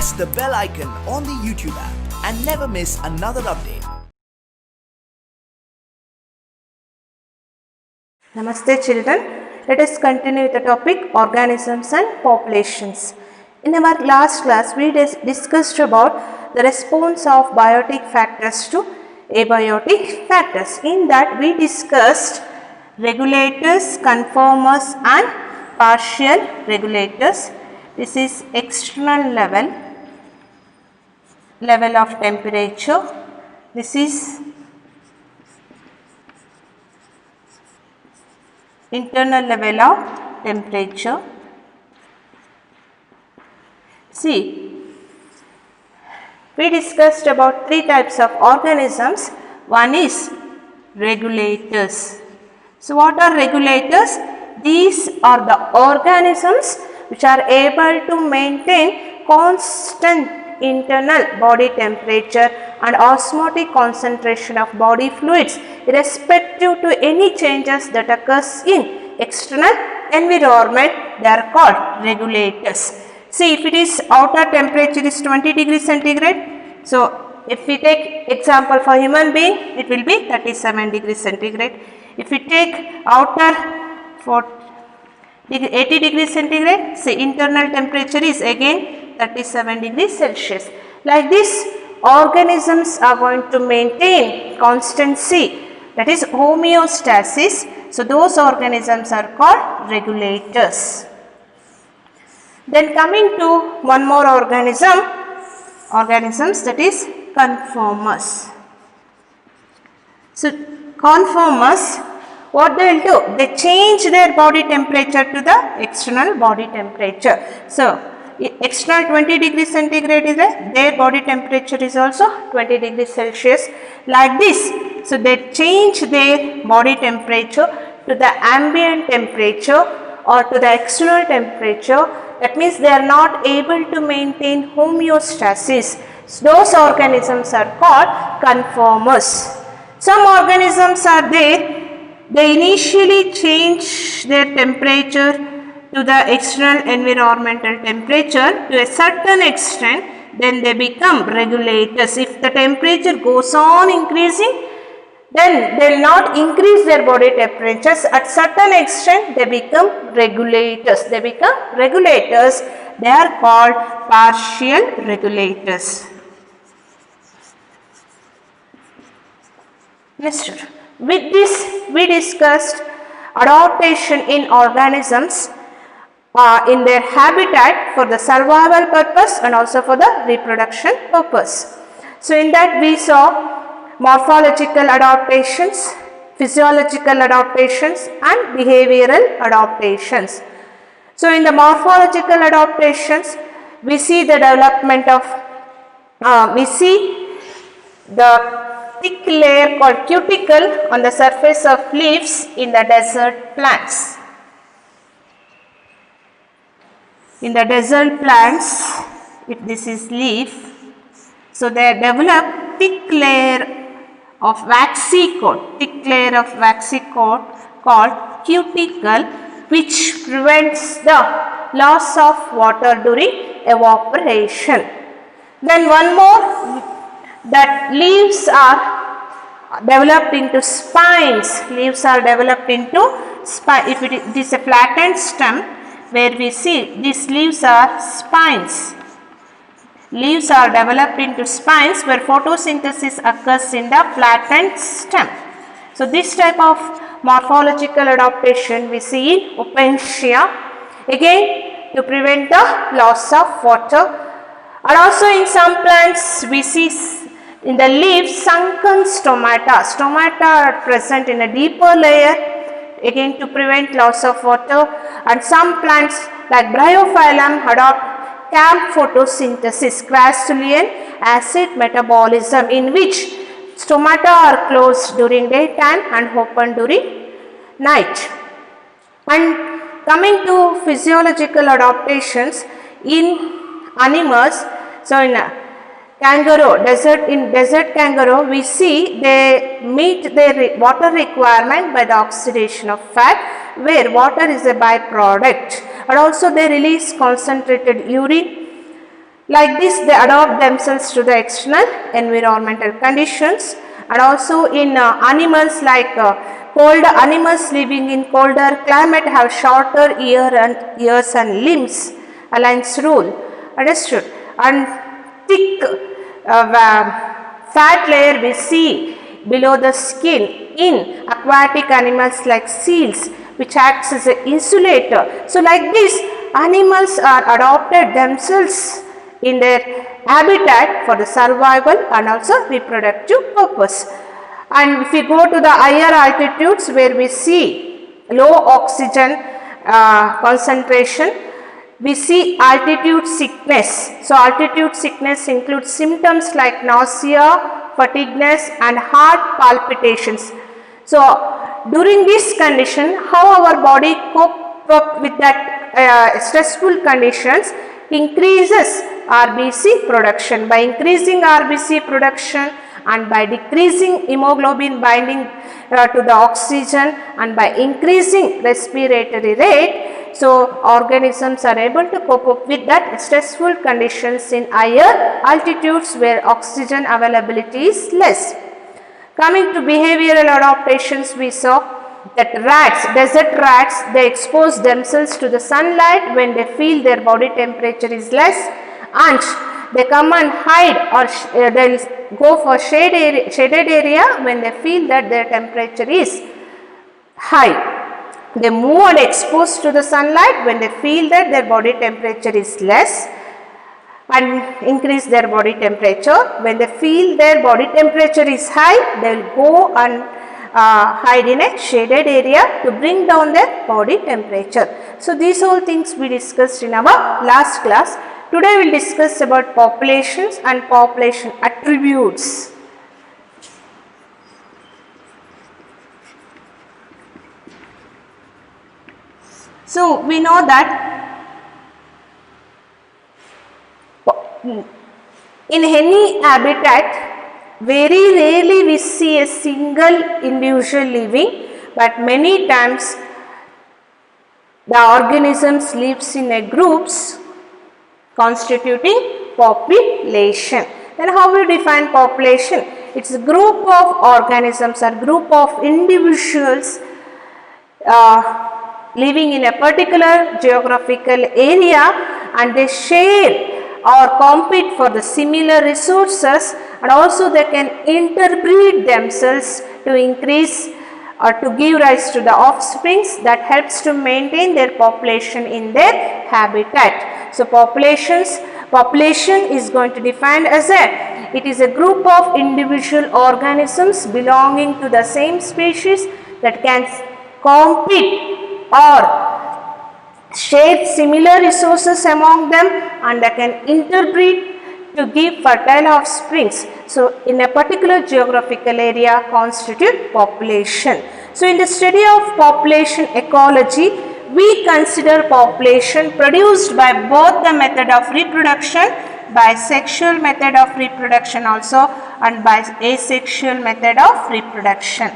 press the bell icon on the YouTube app and never miss another update. Namaste children, let us continue with the topic organisms and populations. In our last class we discussed about the response of biotic factors to abiotic factors. In that we discussed regulators, conformers and partial regulators. This is external level of temperature. This is internal level of temperature. See, we discussed about three types of organisms. One is regulators. So, what are regulators? These are the organisms which are able to maintain constant internal body temperature and osmotic concentration of body fluids irrespective to any changes that occurs in external environment. They are called regulators. See, if it is outer temperature is 20 degrees centigrade. So, if we take example for human being, it will be 37 degrees centigrade. If we take outer for 80 degrees centigrade, say internal temperature is again 37 degrees Celsius. Like this, organisms are going to maintain constancy, that is homeostasis. So, those organisms are called regulators. Then coming to one more organisms, that is conformers. So, conformers, what they will do? They change their body temperature to the external body temperature. So, external 20 degrees centigrade is there, their body temperature is also 20 degrees Celsius. Like this, so they change their body temperature to the ambient temperature or to the external temperature. That means they are not able to maintain homeostasis. So, those organisms are called conformers. Some organisms are there, they initially change their temperature to the external environmental temperature to a certain extent, then they become regulators. If the temperature goes on increasing, then they will not increase their body temperatures. At certain extent, they become regulators. They are called partial regulators. Next, with this we discussed adaptation in organisms in their habitat for the survival purpose and also for the reproduction purpose. So, in that we saw morphological adaptations, physiological adaptations and behavioral adaptations. So, in the morphological adaptations, we see the development of, the thick layer called cuticle on the surface of leaves in the desert plants. In the desert plants, if this is leaf, so they develop thick layer of waxy coat, called cuticle, which prevents the loss of water during evaporation. Then one more, that leaves are developed into spines. If it is a flattened stem, where we see these leaves are spines. Leaves are developed into spines where photosynthesis occurs in the flattened stem. So, this type of morphological adaptation we see in Opentia, again to prevent the loss of water. And also in some plants we see in the leaves sunken stomata. Stomata are present in a deeper layer, again to prevent loss of water. And some plants like Bryophyllum adopt camp photosynthesis, Crassulian acid metabolism, in which stomata are closed during daytime and open during night. And coming to physiological adaptations in animals, so in desert kangaroo, we see they meet their water requirement by the oxidation of fat, where water is a byproduct, and also they release concentrated urine. Like this, they adapt themselves to the external environmental conditions, and also in animals like cold animals living in colder climate have shorter ears and limbs. Align's rule, understood. And thick fat layer we see below the skin in aquatic animals like seals, which acts as an insulator. So like this, animals are adapted themselves in their habitat for the survival and also reproductive purpose. And if we go to the higher altitudes where we see low oxygen concentration, we see altitude sickness. So altitude sickness includes symptoms like nausea, fatigueness and heart palpitations. So during this condition, how our body cope up with that stressful conditions increases RBC production. By increasing RBC production and by decreasing hemoglobin binding to the oxygen and by increasing respiratory rate, so organisms are able to cope up with that stressful conditions in higher altitudes where oxygen availability is less. Coming to behavioral adaptations, we saw that rats, desert rats, they expose themselves to the sunlight when they feel their body temperature is less, and they come and hide or they will go for shaded area when they feel that their temperature is high. They move and expose to the sunlight when they feel that their body temperature is less and increase their body temperature. When they feel their body temperature is high, they will go and hide in a shaded area to bring down their body temperature. So these all things we discussed in our last class. Today we will discuss about populations and population attributes. So we know that in any habitat, very rarely we see a single individual living, but many times the organisms lives in a groups constituting population. Then how we define population? It's a group of organisms or group of individuals living in a particular geographical area, and they share or compete for the similar resources, and also they can interbreed themselves to increase or to give rise to the offsprings that helps to maintain their population in their habitat. So population is going to define as it is a group of individual organisms belonging to the same species that can compete or share similar resources among them, and they can interbreed to give fertile offsprings. So in a particular geographical area constitute population. So in the study of population ecology, we consider population produced by both the method of reproduction, by sexual method of reproduction also, and by asexual method of reproduction.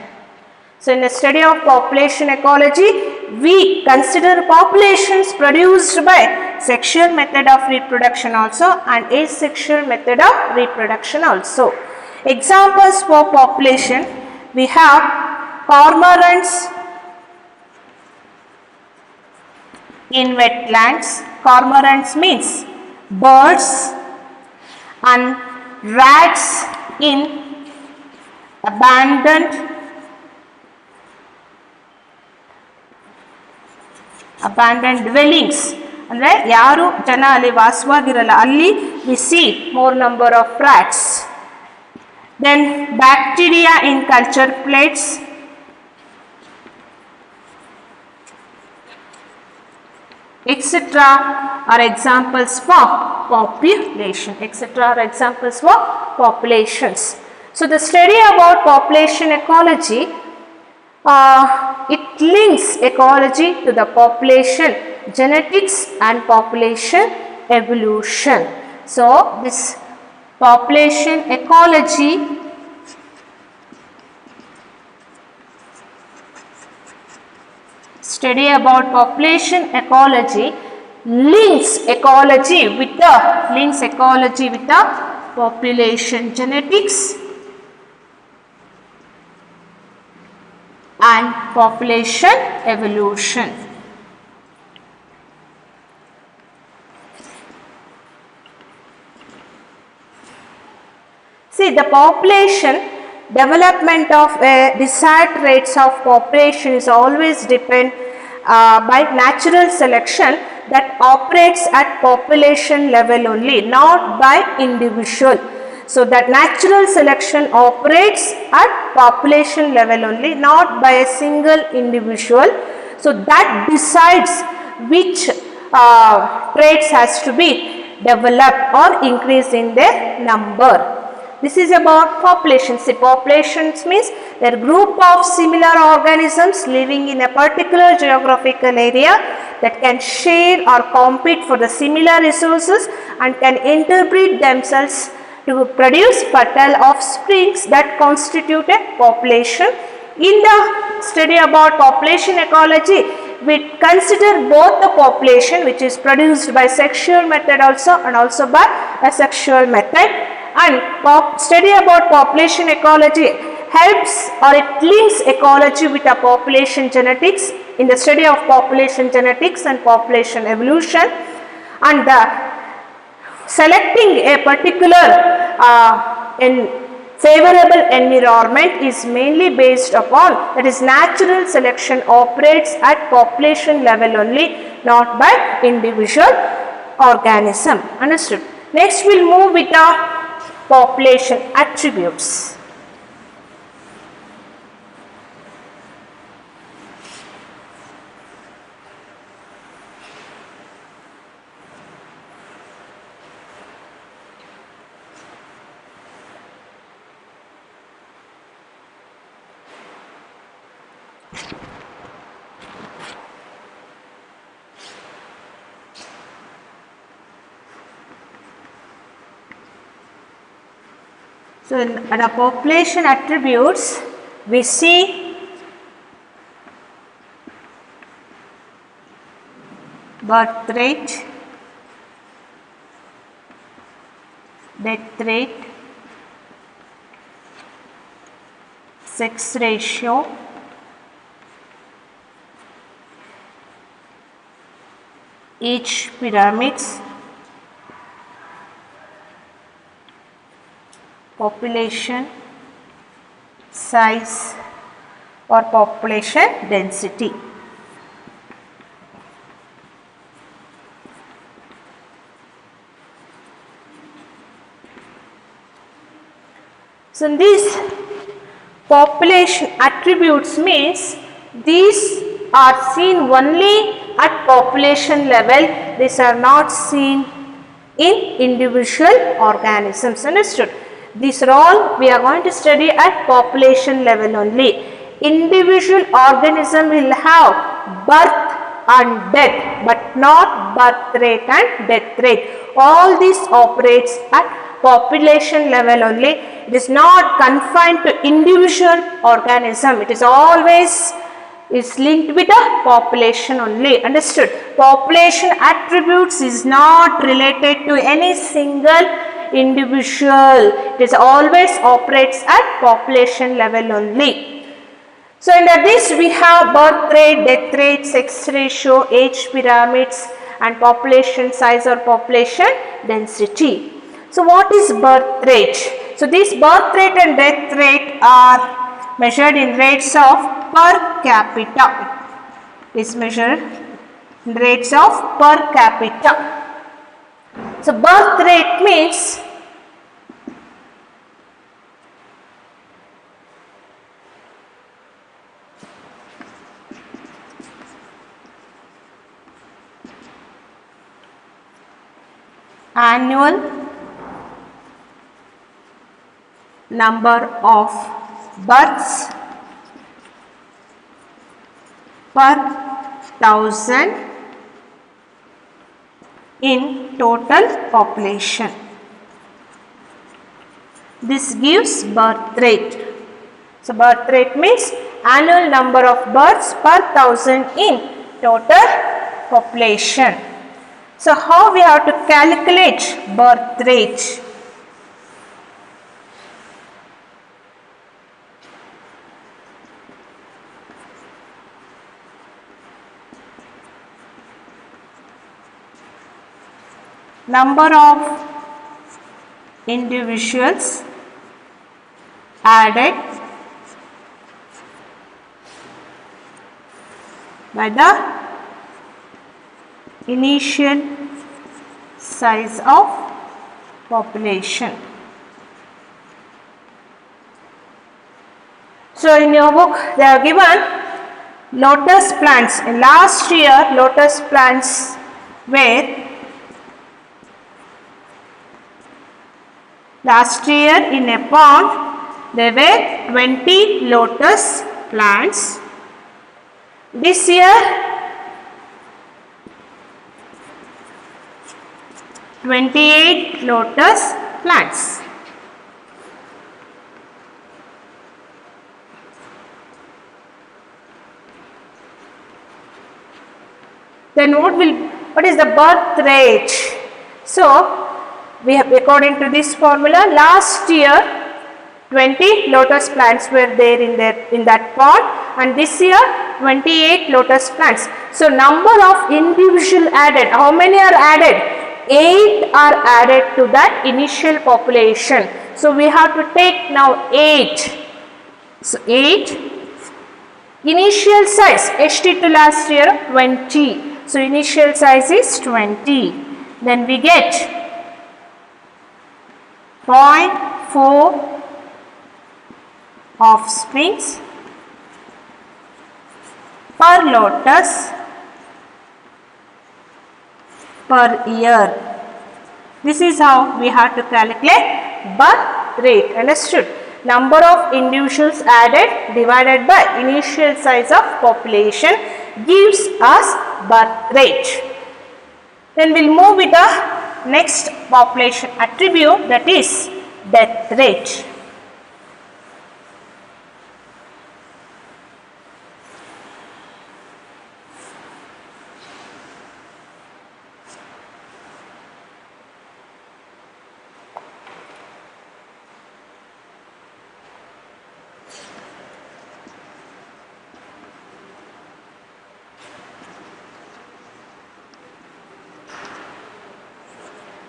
So in the study of population ecology, we consider populations produced by sexual method of reproduction also and asexual method of reproduction also. Examples for population, we have cormorants in wetlands. Cormorants means birds, and rats in abandoned dwellings. ಅಂದರೆ ಯಾರು ಜನ ಅಲ್ಲಿ ವಾಸವಾಗಿರಲ್ಲ, ಅಲ್ಲಿ we see more number of rats. Then bacteria in culture plates, etc. are examples for population. Etc. are examples for populations. So the study about population ecology, it links ecology to the population genetics and population evolution. So this population ecology study about population ecology links ecology with the population genetics and population evolution. See, the population development of desired rates of population is always depend by natural selection that operates at population level only, not by individual. So, that natural selection operates at population level only, not by a single individual. So, that decides which traits has to be developed or increase in their number. This is about populations. See, populations means they are group of similar organisms living in a particular geographical area that can share or compete for the similar resources and can interbreed themselves to produce fertile offsprings that constitute a population. In the study about population ecology, we consider both the population which is produced by sexual method and also by asexual method. And study about population ecology helps or it links ecology with a population genetics in the study of population genetics and population evolution. And selecting a particular favorable environment is mainly based upon, that is, natural selection operates at population level only, not by individual organism. Understood? Next we will move with the population attributes. So, in the population attributes, we see birth rate, death rate, sex ratio, age pyramids, population size or population density. So, in these population attributes means these are seen only at population level, these are not seen in individual organisms. Understood? These are all we are going to study at population level only. Individual organism will have birth and death, but not birth rate and death rate. All this operates at population level only. It is not confined to individual organism. It is always linked with the population only. Understood? Population attributes is not related to any single individual. It is always operates at population level only. So, under this we have birth rate, death rate, sex ratio, age pyramids and population size or population density. So, what is birth rate? So, this birth rate and death rate are measured in rates of per capita. Is measured in rates of per capita. So, birth rate means annual number of births per 1000 in total population. This gives birth rate. So, birth rate means annual number of births per 1000 in total population. So how we have to calculate birth rate? Number of individuals added by the initial size of population. So in your book they are given lotus plants. In last year lotus plants were last year in a pond there were 20 lotus plants. This year 28 lotus plants. Then what is the birth rate? So we have, according to this formula, last year 20 lotus plants were there in that pond, and this year 28 lotus plants. So number of individual added, how many are added? 8 are added to that initial population. So we have to take now 8. So 8 initial size, HT2 last year 20. So initial size is 20. Then we get 0.4 offsprings per lotus per year. This is how we have to calculate birth rate. Understood? Number of individuals added divided by initial size of population gives us birth rate. Then we will move with the next population attribute, that is death rate.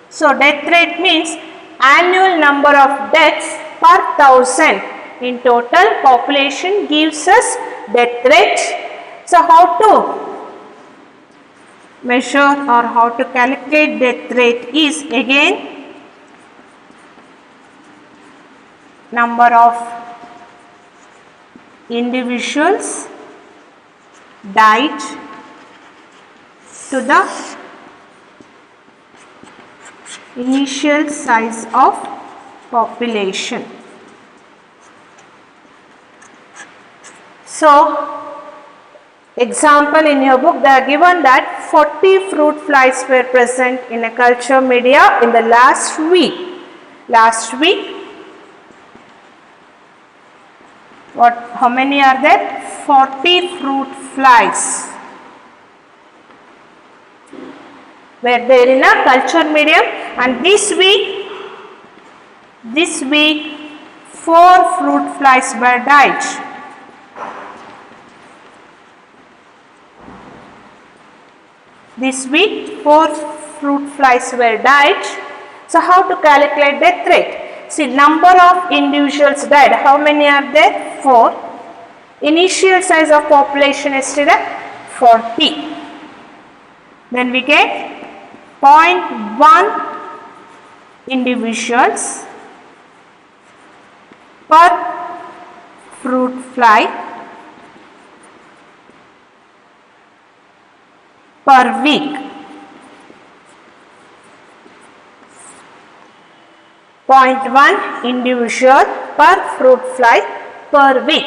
So death rate means annual number of deaths per 1000 in total population gives us death rate. So how to measure or how to calculate death rate is again number of individuals died to the initial size of population. So, example in your book they are given that 40 fruit flies were present in a culture media in the last week. Last week, how many are there? 40 fruit flies were there in a culture medium, and this week 4 fruit flies were died. This week 4 fruit flies were died. So how to calculate death rate? See, number of individuals died. How many are there? 4. Initial size of population is still 40. Then we get 0.1 individuals per fruit fly per week. 0.1 individual per fruit fly per week.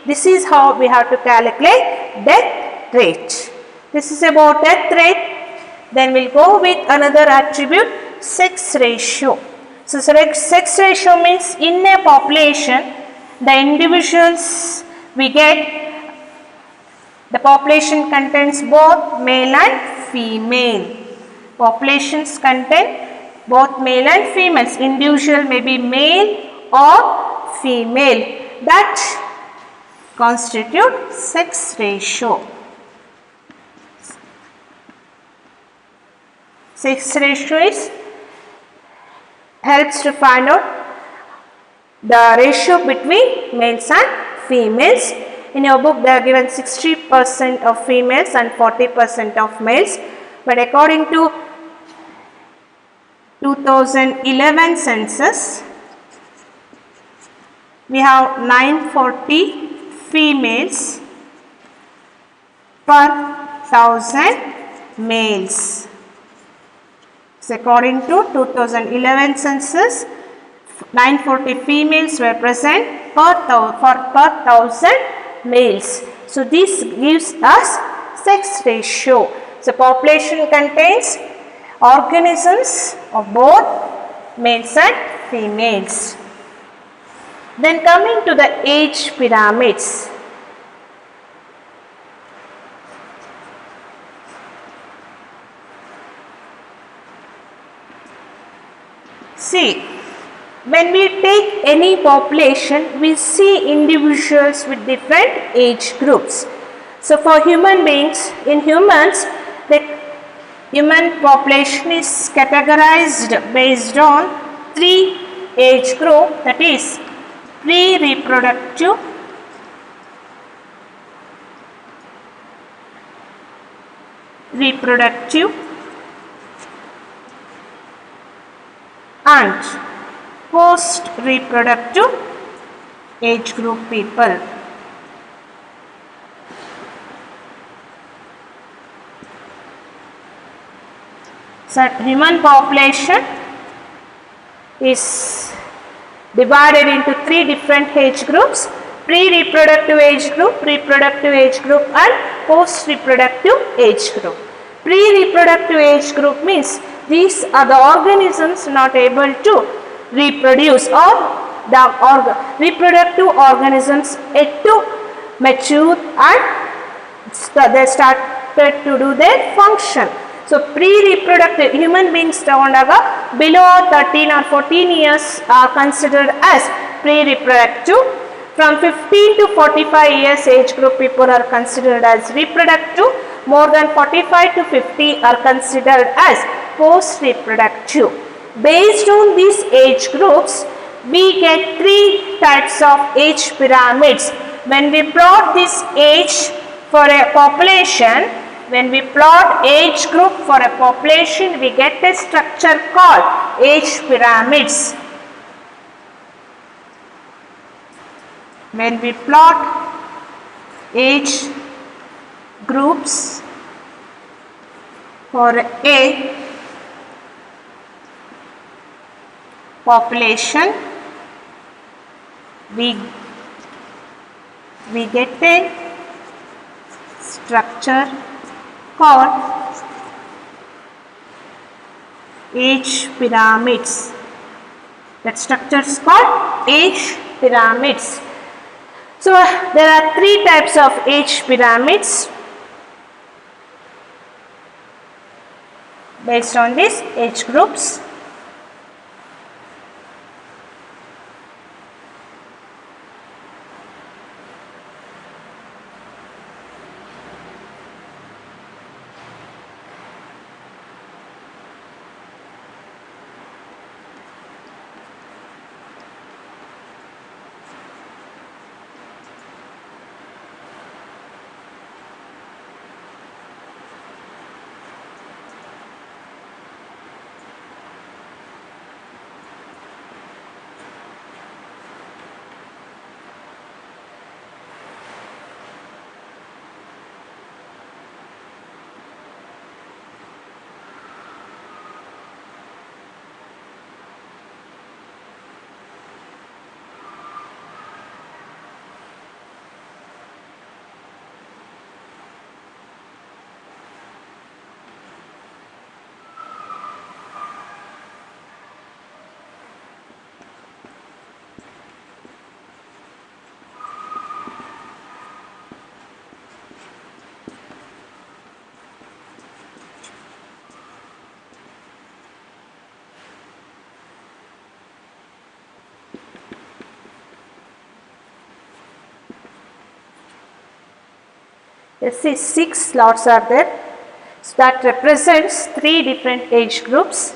This is how we have to calculate death rate. This is about death rate. Then we will go with another attribute, sex ratio. So sex ratio means in a population the individuals we get, the population contains both male and female. Populations contain both male and females. Individual may be male or female. That constitute sex ratio. Sex ratio helps to find out the ratio between males and females. In your book they are given 60% of females and 40% of males, but according to 2011 census we have 940 females per 1000 males. So according to 2011 census, 940 females were present per 1000 males. So this gives us sex ratio. So population contains organisms of both males and females. Then coming to the age pyramids. See, when we take any population, we see individuals with different age groups. So for human beings, in humans, the human population is categorized based on 3 age groups, that is pre-reproductive, reproductive and post-reproductive age group people. So human population is divided into 3 different age groups: pre-reproductive age group, reproductive age group and post-reproductive age group. Pre-reproductive age group means these are the organisms not able to reproduce, or the reproductive organisms yet to mature and they started to do their function. So pre-reproductive human beings below 13 or 14 years are considered as pre-reproductive. From 15 to 45 years age group people are considered as reproductive. More than 45 to 50 are considered as post-reproductive. Based on these age groups, we get 3 types of age pyramids. When we plot this age for a population, when we plot age group for a population, we get a structure called age pyramids. When we plot age groups for a population, we get a structure called age pyramids. That structure is called age pyramids. So there are 3 types of age pyramids based on these age groups. Let's see, 6 slots are there. So that represents 3 different age groups.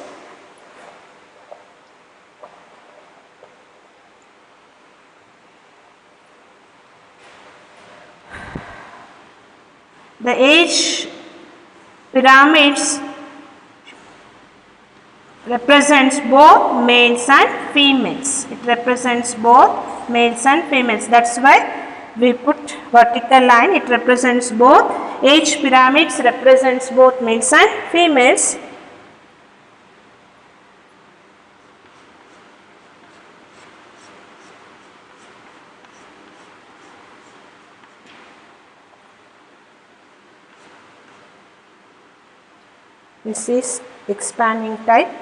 The age pyramids represents both males and females. It represents both males and females. That's why we put vertical line. It represents both. Age pyramids represents both males and females. This is expanding type.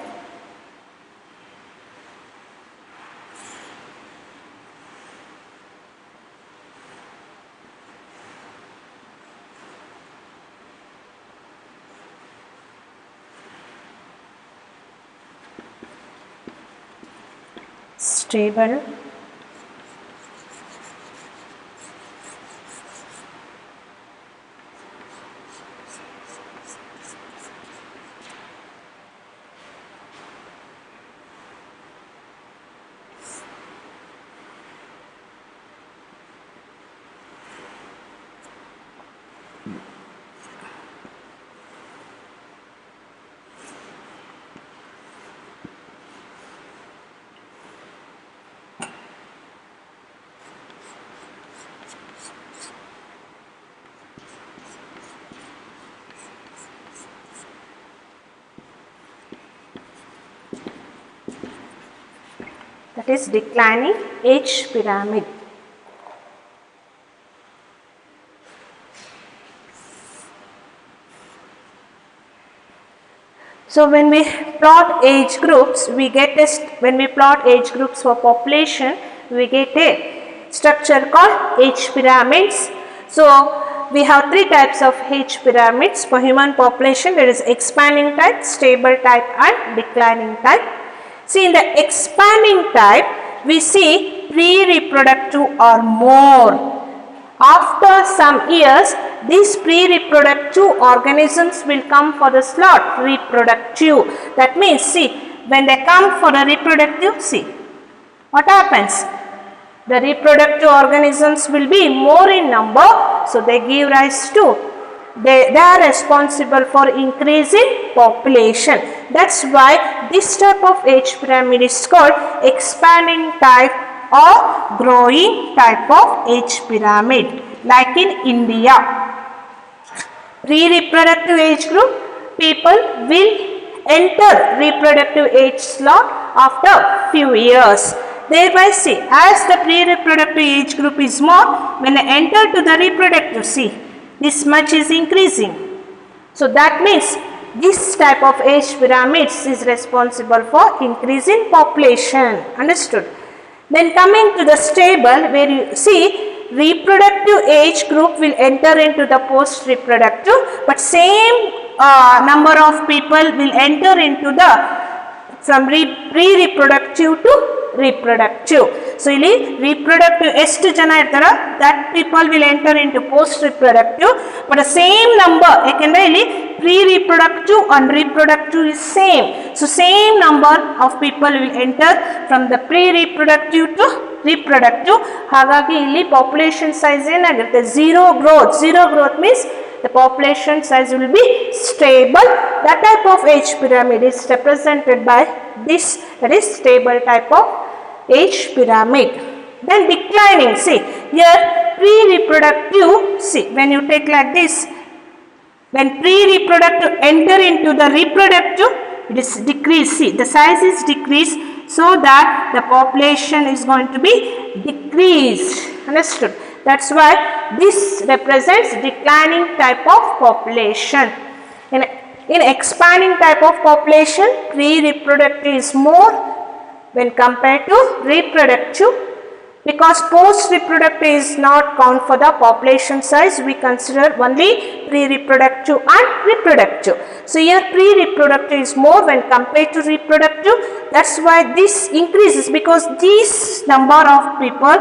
Stable. That is declining age pyramid. So when we plot age groups, we get a when we plot age groups for population, we get a structure called age pyramids. So we have 3 types of age pyramids for human population. There is expanding type, stable type and declining type. See, in the expanding type, we see pre-reproductive or more. After some years, these pre-reproductive organisms will come for the slot reproductive. That means, see, when they come for the reproductive, see, what happens? The reproductive organisms will be more in number, so they give rise to, they are responsible for increasing population. That's why this type of age pyramid is called expanding type or growing type of age pyramid. Like in India, pre-reproductive age group, people will enter reproductive age slot after few years. Thereby, see, as the pre-reproductive age group is more, when they enter to the reproductive, see, this much is increasing. So that means this type of age pyramids is responsible for increasing population. Understood? Then coming to the stable, where you see reproductive age group will enter into the post-reproductive, but same number of people will enter into the from pre-reproductive to reproductive. So, reproductive ಎಷ್ಟು ಜನ ಇರ್ತಾರೋ that people will enter into post reproductive, but the same number ಯಾಕೆಂದ್ರೆ ಇಲ್ಲಿ pre-reproductive and reproductive is same. So, same number of people will enter from the pre-reproductive to reproductive. ಹಾಗಾಗಿ ಇಲ್ಲಿ population size ಏನಾಗಿರುತ್ತೆ zero growth means the population size will be stable. That type of age pyramid is represented by this, that is stable type of age pyramid. Then declining, see here pre-reproductive, see when you take like this, when pre-reproductive enter into the reproductive, it is decreased, see the size is decreased, so that the population is going to be decreased. Understood? That's why this represents declining type of population. In expanding type of population, pre-reproductive is more when compared to reproductive, because post-reproductive is not count for the population size. We consider only pre-reproductive and reproductive. So here pre-reproductive is more when compared to reproductive. That's why this increases, because this number of people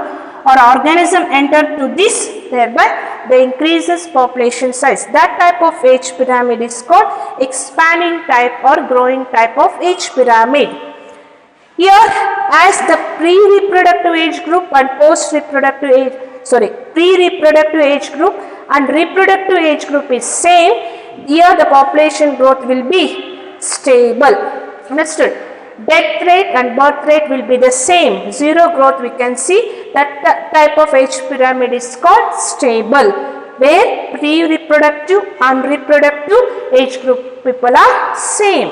or organism enter to this, thereby the increases population size. That type of age pyramid is called expanding type or growing type of age pyramid. Here, as the pre-reproductive age group and post-reproductive age, pre-reproductive age group and reproductive age group is same, here the population growth will be stable. Understood? Death rate and birth rate will be the same. Zero growth we can see. That type of age pyramid is called stable, where pre-reproductive and reproductive age group people are same.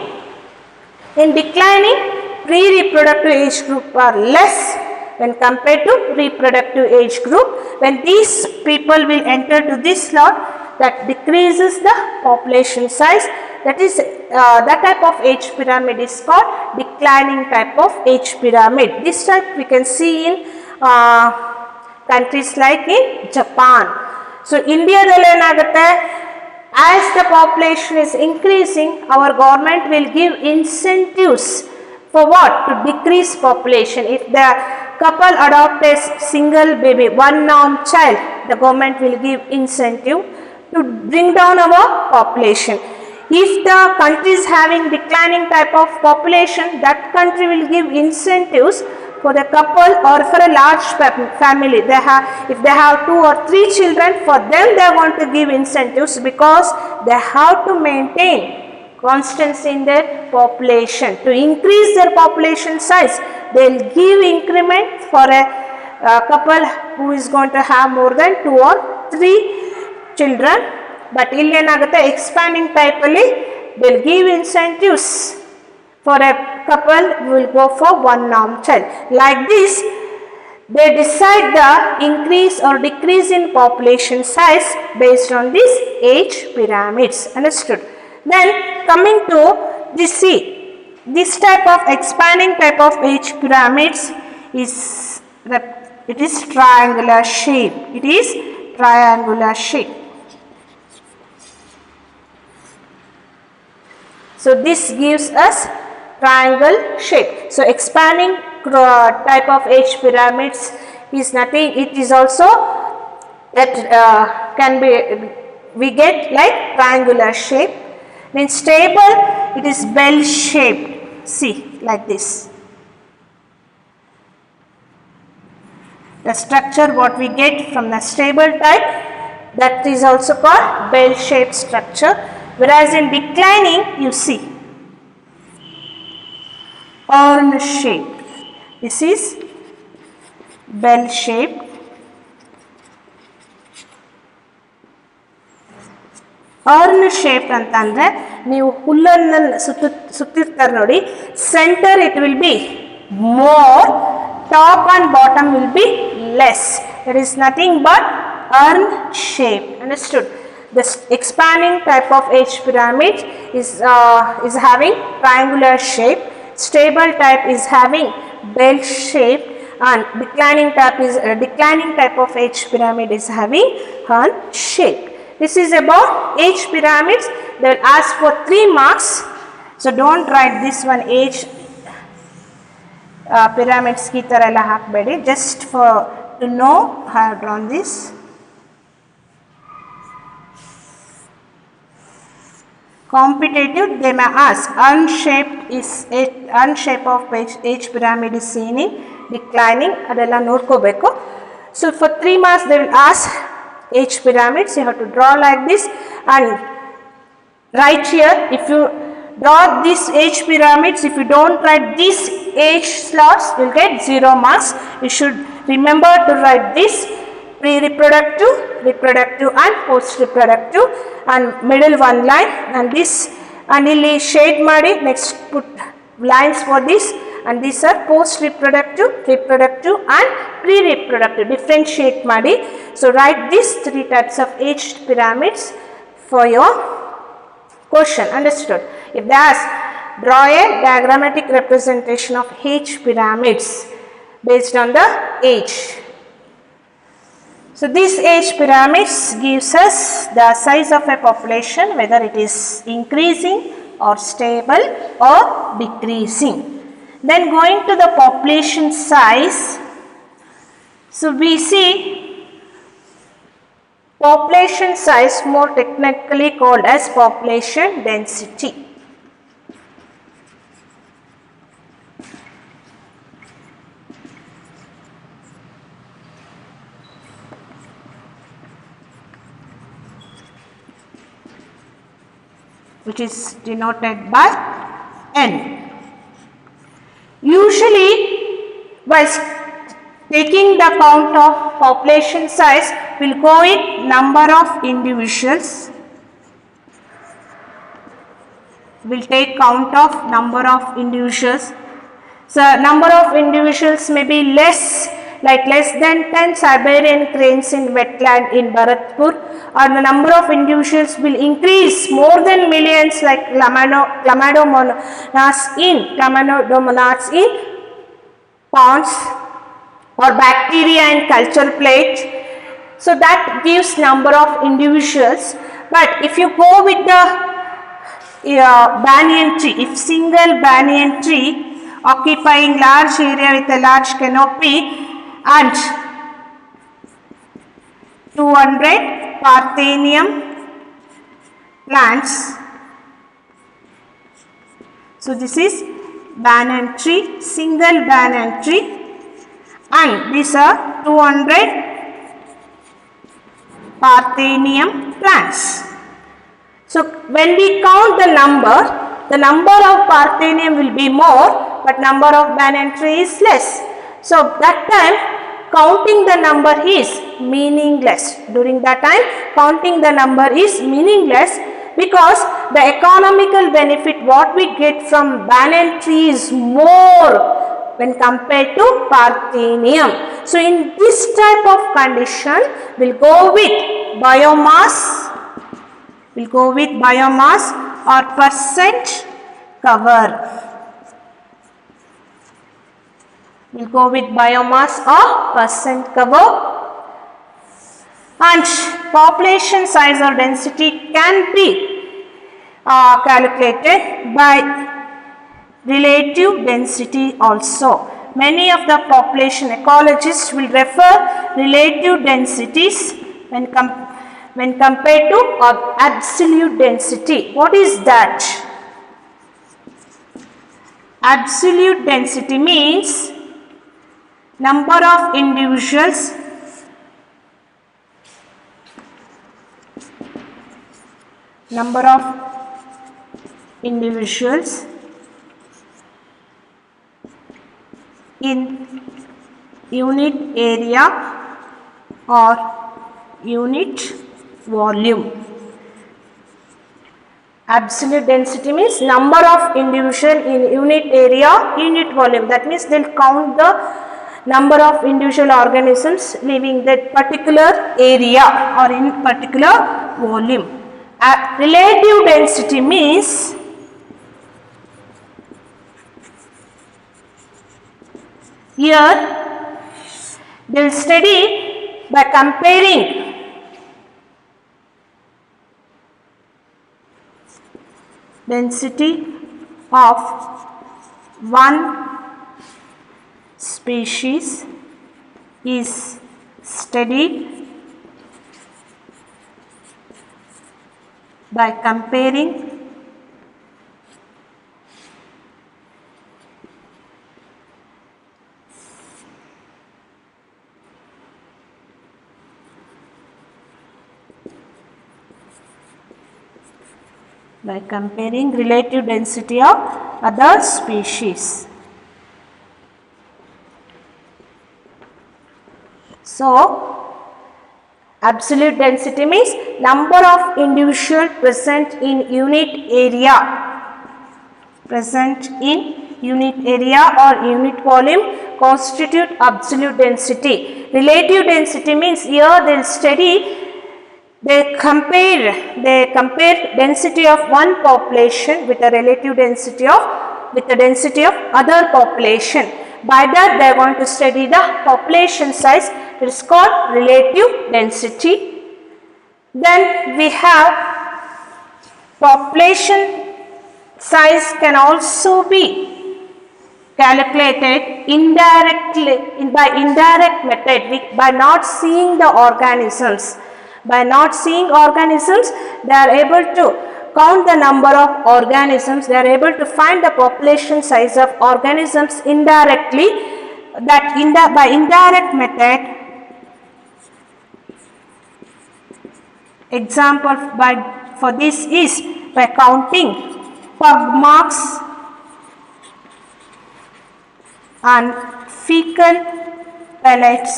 In declining, pre-reproductive age group are less when compared to reproductive age group. When these people will enter to this slot, that decreases the population size. That is that type of age pyramid is called declining type of age pyramid. This type we can see in countries like in Japan. So India as the population is increasing, our government will give incentives for what? To decrease population. If the couple adopt a single baby, one norm child, the government will give incentive to bring down our population. If the country is having declining type of population, that country will give incentives for the couple or for a large family. If they have 2 or 3 children, for them they want to give incentives because they have to maintain constancy in their population. To increase their population size, they will give increment for a couple who is going to have more than 2 or 3 children. But illenagate expanding type alli they will give incentives for a couple who will go for one norm child. Like this, they decide the increase or decrease in population size based on these age pyramids. Understood? Then coming to this, see, this type of expanding type of age pyramids is triangular shape. It is triangular shape. So this gives us triangle shape. So expanding type of age pyramids is nothing. It is also that we get like triangular shape. Then stable, it is bell shaped. See, like this. The structure what we get from the stable type, that is also called bell shaped structure. Whereas in declining, you see urn shaped. This is bell shaped. Urn shaped ಅಂತಂದ್ರೆ ನೀವು ಹುಲ್ಲನ್ನು ಸುತ್ತಿರ್ತಾರೆ ನೋಡಿ, center it will be more, top and bottom will be less. There is nothing but urn shape. Understood? The expanding type of age pyramid is having triangular shape. Stable type is having bell shape, and declining type of age pyramid is having urn shape. This is about age pyramids. They will ask for 3 marks. So don't write this one age pyramids ki tara ella hakbedi. Just for to know I have drawn this. Competitive, they may ask unshape of age pyramid is seen in declining. Adella nodkobeku. So for 3 marks they will ask age pyramids. You have to draw like this and write here. If you draw these age pyramids, if you don't write these age slots, you will get 0 marks. You should remember to write this pre-reproductive, reproductive and post-reproductive, and middle one line, and this and illi shade ಮಾಡಿ next put lines for this, and these are post-reproductive, reproductive and pre-reproductive. Differentiate ಮಾಡಿ. So write these 3 types of age pyramids for your question. Understood? If they ask, draw a diagrammatic representation of age pyramids based on the age. So these age pyramids gives us the size of a population, whether it is increasing or stable or decreasing. Then going to the population size, so we see population size, more technically called as population density. Which is denoted by N. Usually, by taking the count of population size, we'll go with number of individuals. We'll take count of number of individuals. So, number of individuals may be less, like less than 10 Siberian cranes in wetland in Bharatpur, or the number of individuals will increase more than millions, like Chlamydomonas in ponds or bacteria in culture plate. So that gives number of individuals. But if you go with the banyan tree, if single banyan tree occupying large area with a large canopy and 200 Parthenium plants. So this is banyan tree, single banyan tree, and these are 200 Parthenium plants. So when we count the number of Parthenium will be more, but number of banyan tree is less. So that time counting the number is meaningless. During that time counting the number is meaningless, because the economical benefit what we get from banyan tree is more when compared to Parthenium. So in this type of condition, we'll go with biomass. We'll go with biomass or percent cover. We'll go with biomass or percent cover. And population size or density can be calculated by relative density also. Many of the population ecologists will refer relative densities when compared to absolute density. What is that? Absolute density means number of individuals in unit area or unit volume. Absolute density means number of individual in unit area, unit volume. That means they'll count the number of individual organisms living that particular area or in particular volume. Relative density means here they will study by comparing density of one species is studied by comparing relative density of other species. So, absolute density means number of individuals present in unit area or unit volume constitute absolute density. Relative density means here they will study, they compare density of one population with the relative density of other population. By that they want to study the population size. It is called relative density. Then we have population size can also be calculated indirectly by indirect method by not seeing the organisms. By not seeing organisms, they are able to count the number of organisms, they are able to find the population size of organisms indirectly, that by indirect method. Example for this is by counting pug marks and fecal pellets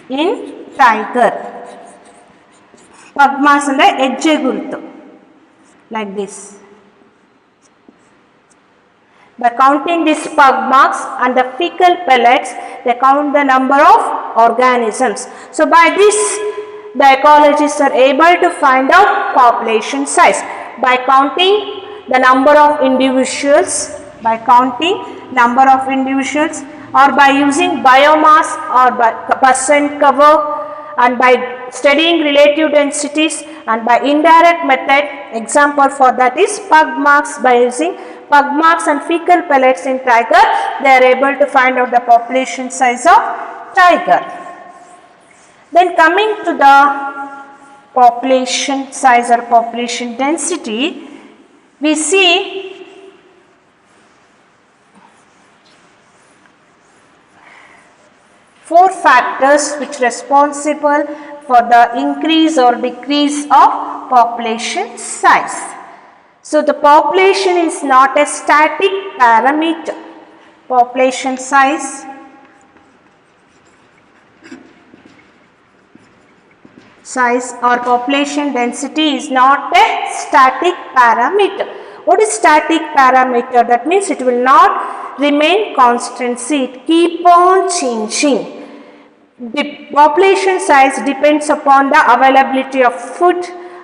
in tiger. Pug marks andre ಹೆಜ್ಜೆ ಗುರುತು, like this. By counting these pug marks and the fecal pellets, they count the number of organisms. So by this, the ecologists are able to find out population size by counting the number of individuals, or by using biomass or by percent cover, and by studying relative densities, and by indirect method. Example for that is pug marks. By using pug marks and fecal pellets in tiger, they are able to find out the population size of tiger. Then coming to the population size or population density, we see four factors which are responsible for the increase or decrease of population size. So the population is not a static parameter. Population size or population density is not a static parameter. What is static parameter? That means it will not remain constancy, it keep on changing. The population size depends upon the availability of food,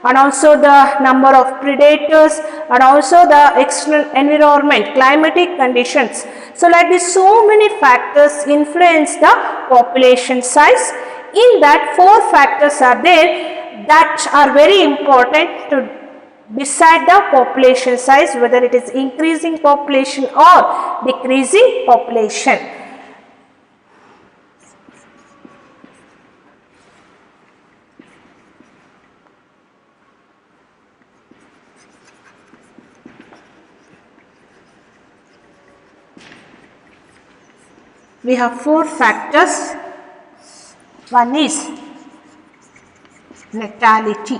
and also the number of predators, and also the external environment, climatic conditions. So like this, so many factors influence the population size. In that, four factors are there that are very important to decide the population size, whether it is increasing population or decreasing population. We have four factors. One is natality.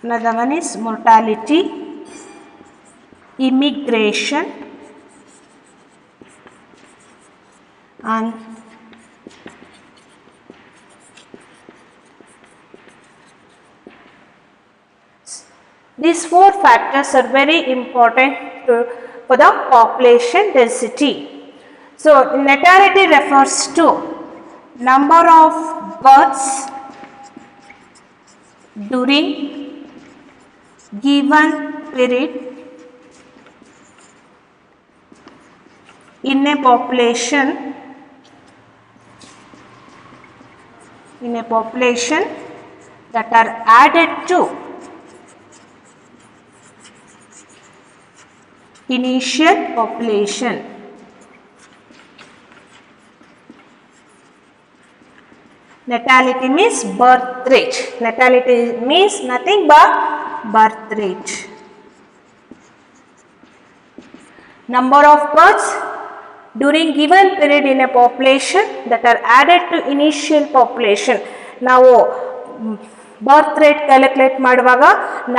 Another one is mortality, immigration, and these four factors are very important for the population density. So natality refers to number of births during given period in a population that are added to initial population. Natality means birth rate. Natality means nothing but birth rate. Number of births during given period in a population that are added to initial population. Now birth rate calculate ಮಾಡುವಾಗ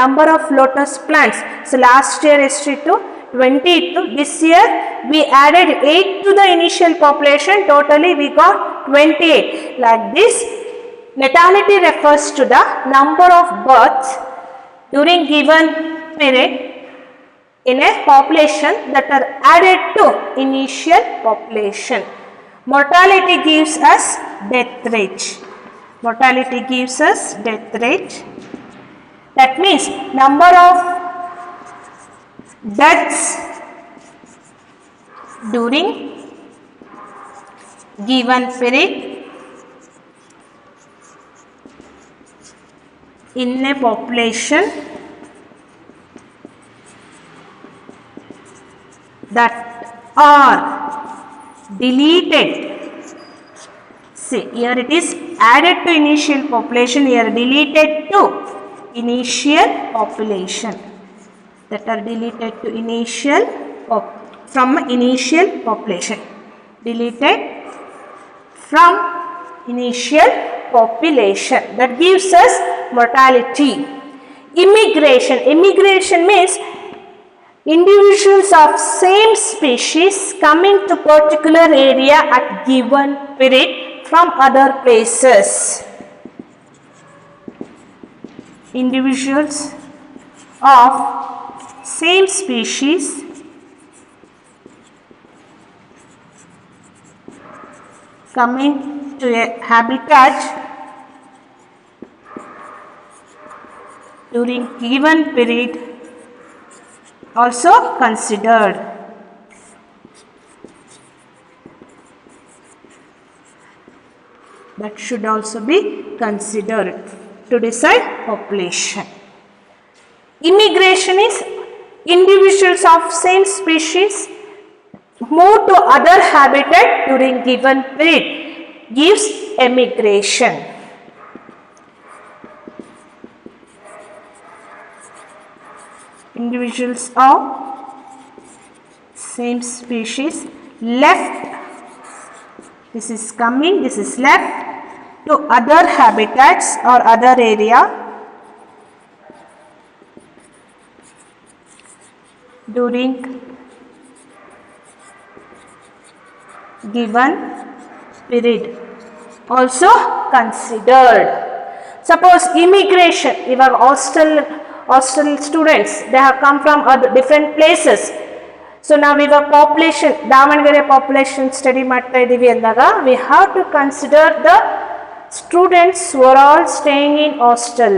number of lotus plants. So last year ಎಷ್ಟಿತ್ತು 20 ಇತ್ತು. This year we added 8 to the initial population. Totally we got 28. Like this, natality refers to the number of births during given period in a population that are added to initial population. Mortality gives us death rate. Mortality gives us death rate. That means number of deaths during given period in a population that are deleted See, here it is added to initial population, here deleted to initial population, that are deleted to initial from initial population, deleted from initial population, that gives us mortality. Immigration means individuals of same species coming to particular area at given period from other places. Individuals of same species coming to a habitat during given period also considered. That should also be considered to decide population. Immigration is individuals of same species move to other habitat during given period, gives emigration. Individuals of same species left, this is coming, this is left to other habitats or other area during given period, also considered. Suppose immigration, we have hostel students, they have come from other different places. So now we have population, Davangere population study ಮಾಡ್ತಾ ಇದೀವಿ ಅಂದಾಗ we have to consider the students who are all staying in hostel.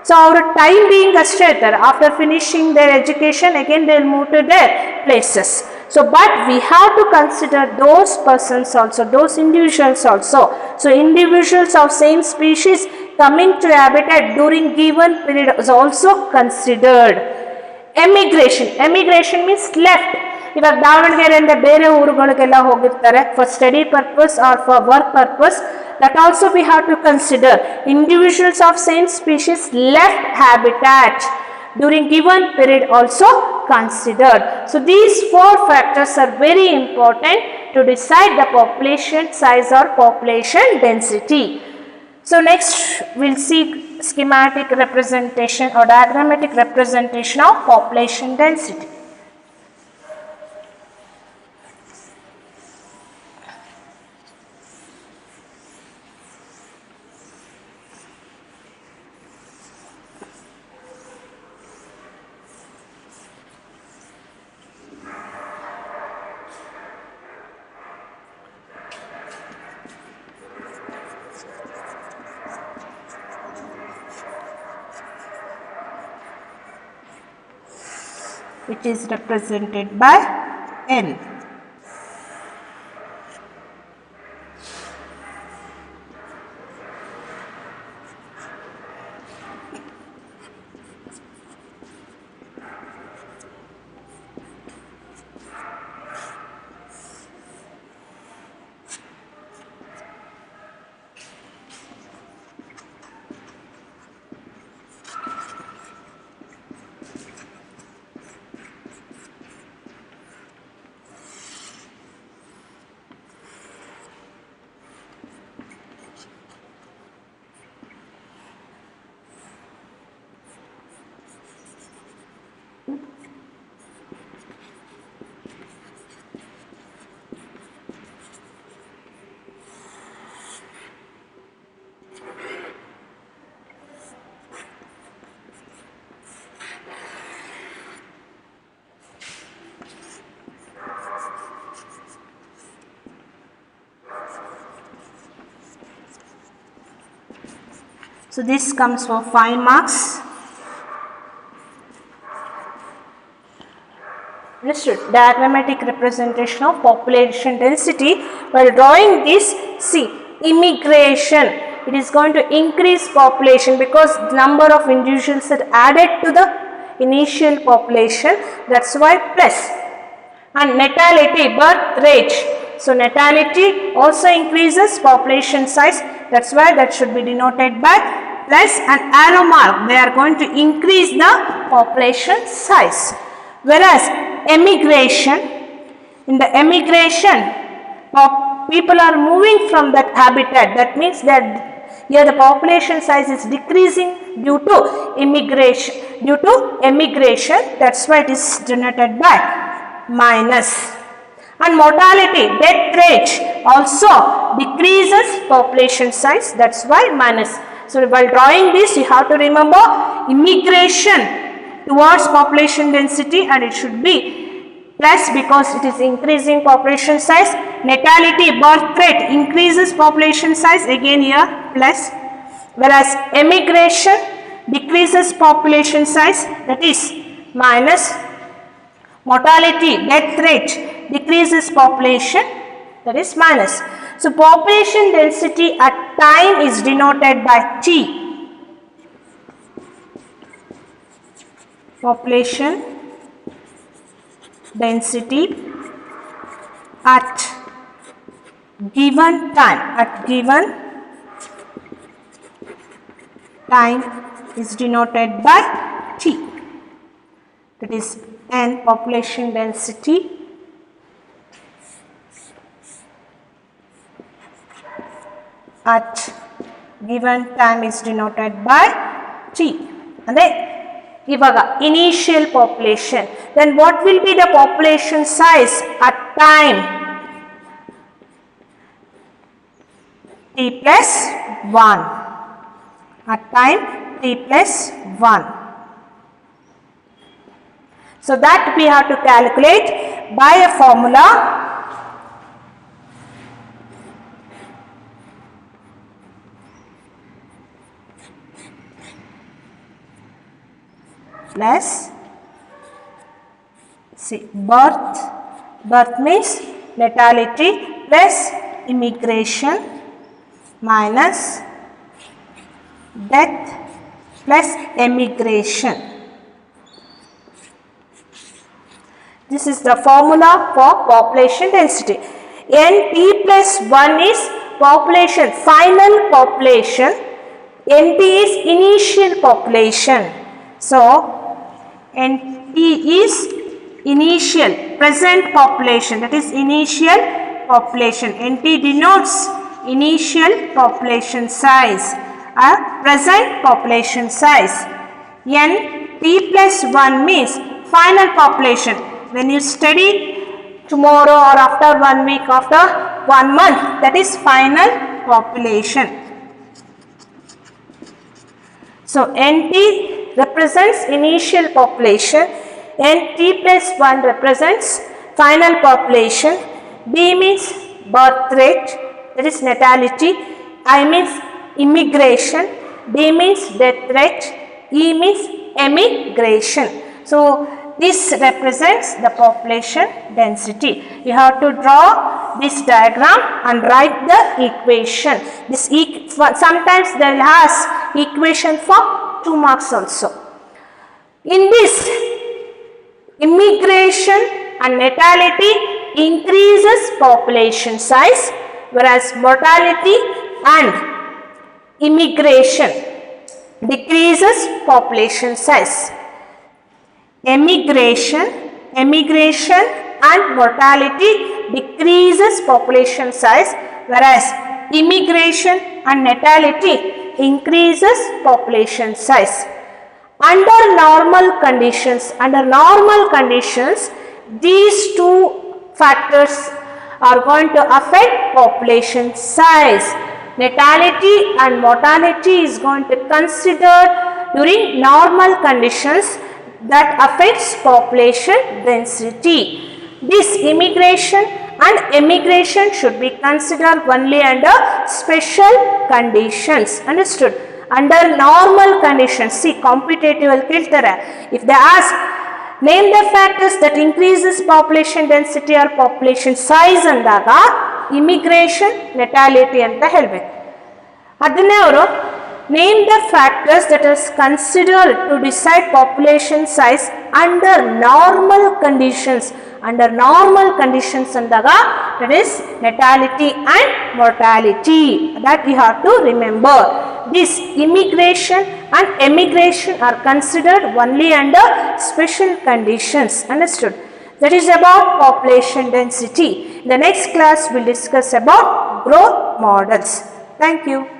So our time being ಅಷ್ಟೇ ಇರ್ತಾರೆ, after finishing their education again they will move to their places. So but we have to consider those persons also, those individuals also. So individuals of same species coming to habitat during given period is also considered. Emigration means left. ಇವಾಗ ದಾವಣಗೆರೆಯಿಂದ ಬೇರೆ ಊರುಗಳಿಗೆಲ್ಲ ಹೋಗಿರ್ತಾರೆ for study purpose or for work purpose, that also we have to consider. Individuals of same species left habitat during given period also considered. So these four factors are very important to decide the population size or population density. So next we'll see schematic representation or diagrammatic representation of population density. Which is represented by N. So this comes for 5 marks. Understood? Diagrammatic representation of population density. While drawing this, see, immigration, it is going to increase population because the number of individuals are added to the initial population. That's why plus. And natality, birth rate, So natality also increases population size. That's why that should be denoted by plus an arrow mark. They are going to increase the population size. Whereas emigration, in the emigration, people are moving from that habitat. That means that here the population size is decreasing due to immigration. That's why it is denoted by minus. And mortality, death rate also decreases population size. That's why minus. So while drawing this, you have to remember immigration towards population density, and it should be plus because it is increasing population size. Natality, birth rate increases population size, again here plus. Whereas emigration decreases population size, that is minus. Mortality, death rate decreases population, that is minus. So population density at time is denoted by T. Population density at given time is denoted by T. That is N, population density at given time is denoted by T. And then ivaga initial population. Then what will be the population size at time? T plus 1. At time T plus 1. So that we have to calculate by a formula. Plus, see, birth means natality plus immigration minus death plus emigration. This is the formula for population density. Nt plus 1 is population, final population. Nt is initial population. So, Nt is initial, present population, that is initial population. Nt denotes initial population size, present population size. Nt plus 1 means final population. When you study tomorrow or after 1 week, after 1 month, that is final population. So, Nt represents initial population, Nt plus 1 represents final population, B means birth rate, that is natality, I means immigration, D means death rate, E means emigration. So, this represents the population density. You have to draw this diagram and write the equation. Sometimes they will ask equation for 2 marks also. In this, immigration and natality increases population size, whereas mortality and immigration decreases population size. Emigration and mortality decreases population size, whereas immigration and natality increases population size. Under normal conditions, these 2 factors are going to affect population size. Natality and mortality is going to consider during normal conditions that affects population density. This immigration and emigration should be considered only under special conditions. Understood? Under normal conditions, see competitive if they ask name the factors that increases population density or population size andaga immigration natality anta helbek. ಅದನ್ನೇ ಅವರು Name the factors that is considered to decide population size under normal conditions. Under normal conditions andaga, that is natality and mortality, that we have to remember. This immigration and emigration are considered only under special conditions. Understood? That is about population density. In the next class we will discuss about growth models. Thank you.